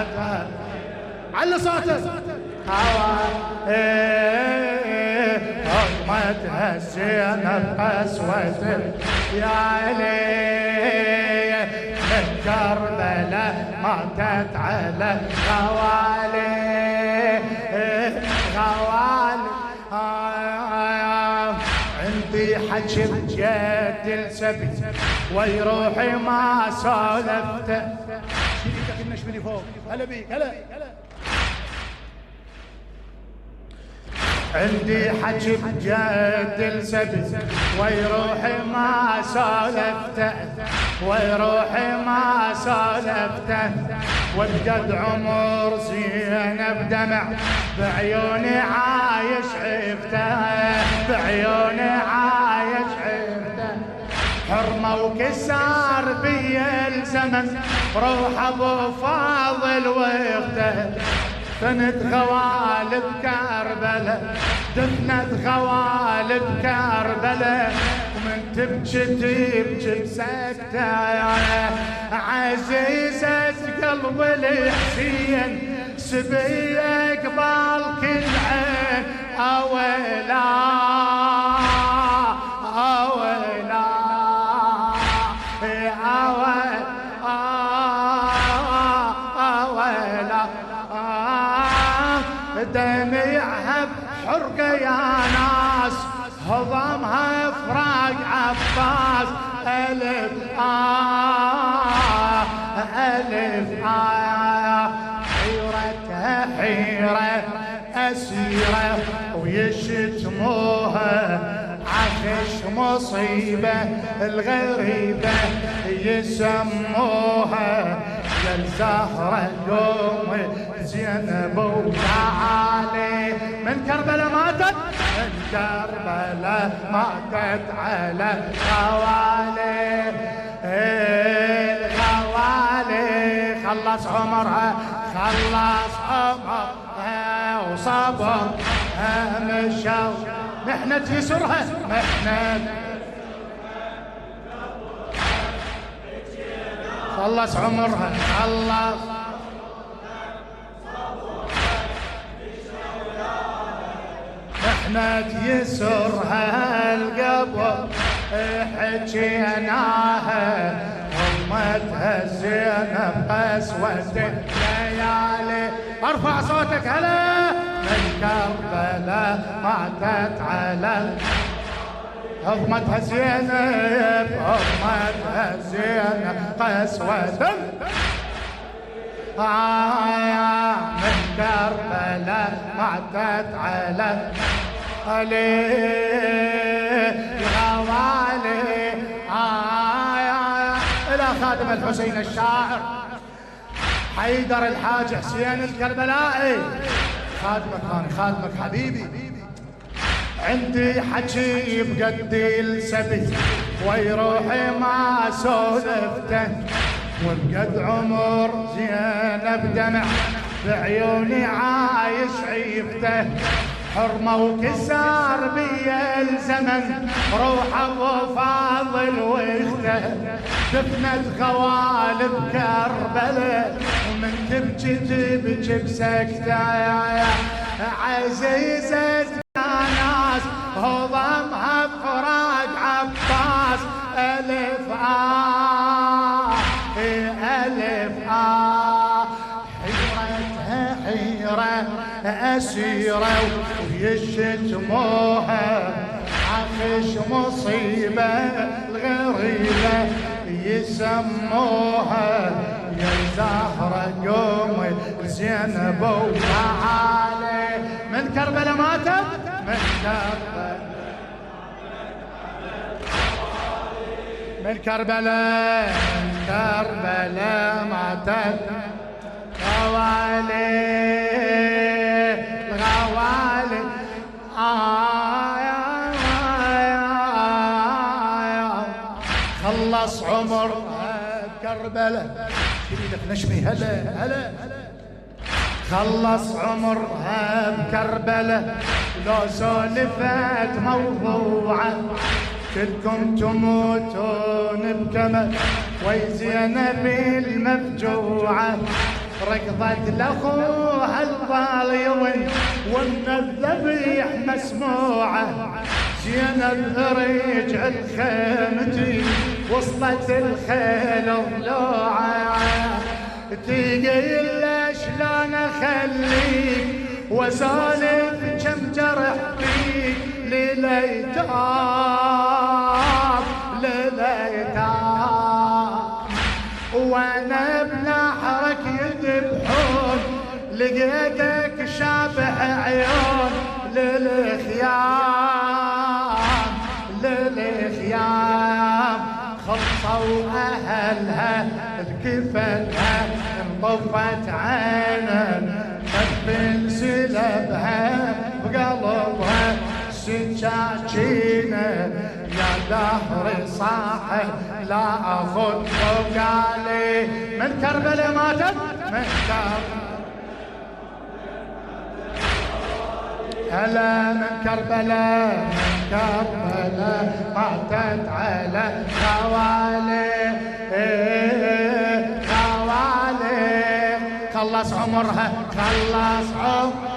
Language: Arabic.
حقها على صوتك هضمتها زينب قسوة يا علي من كربلاء ماتت على غوالي غوالي عندي حكي بجد السبي ويروحي ما سولفته شريكك النشمني فوق هلا بيك هلا عندي حكي بجد السبي ويروحي ما سولفته ويروحي ما سولفته وبجد عمر زينب دمع بعيوني عايش عفته بعيوني عايش عفته حرمة وكسار بي الزمن روح ابو فاضل واخته دفنت غوالب كربلاء دفنت غوالب كربلاء ومن تبكي تبكي بسكتة عزيزة قلب الحسين سبي قبال كل عين اويلا اويلا اويلا دميعها بحرقة يا ناس هضمها فراق عباس ألف ألف حيرتها حيرة أسيرة ويشتموها عفش مصيبة الغريبة يسموها يا الزهرة قومي زينب وتعالي من كربلاء ماتت من كربلاء ماتت على غوالي الغوالي خلص عمرها خلص عمرها وصبرها مشوا محنة يسرها محنة خلص عمرها خلص محنة يسرها القبر حكيناها أمتها زينب قسوة الليالي ارفع صوتك هلا من كربلاء ماتت على هضمتها زينب هضمتها زينب قسوة من كربلاء ماتت على الغوالي إلى خادم الحسين الشاعر حيدر الحاج حسين الكربلائي خادمك هاني خادمك حبيبي عندي حكي بقدي السبي ويروحي ما سولفته وبقد عمر زينب دمع بعيوني عايش عيفته حرمة وكسار بي الزمن روح ابو فاضل واخته دفنت غوالب كربلاء ومن تبكي تبكي بسكتة عزيزة ناس هضمها فراق عباس ألف ألف حيرتها حيرة أسيرة ويشتموها عفش مصيبة الغريبة يسموها يا الزهرة قومي زينب وتعالي من كربلاء ماتت من كربلاء من كربلاء من كربلاء ماتت غوالي الغوالي خلص عمر كربلاء شريدك نشمي هلا هلا خلص عمرها بكربلاء لو سولفت موضوعه كلكم تموتون بكمل وي زينب المفجوعة ركضت لاخوها الظالم ومن الذبيح مسموعه. زينب رجع الخيمتي وصلت الخيل ضلوعه. تقيل شلون اخليك واسولف كم جرح فيك لليتام وانا بنحرك يذبحون لقيتك شابح عيون للخيام خلصوا اهلها بكفنها انطفت عينا قبل سلبها بقلبها سكاكينه. يا دهري صاحي لا اخذ وقالي من كربلاء ماتت من هلا من كربلاء ماتت على خوالي خلص عمرها خلص عمرها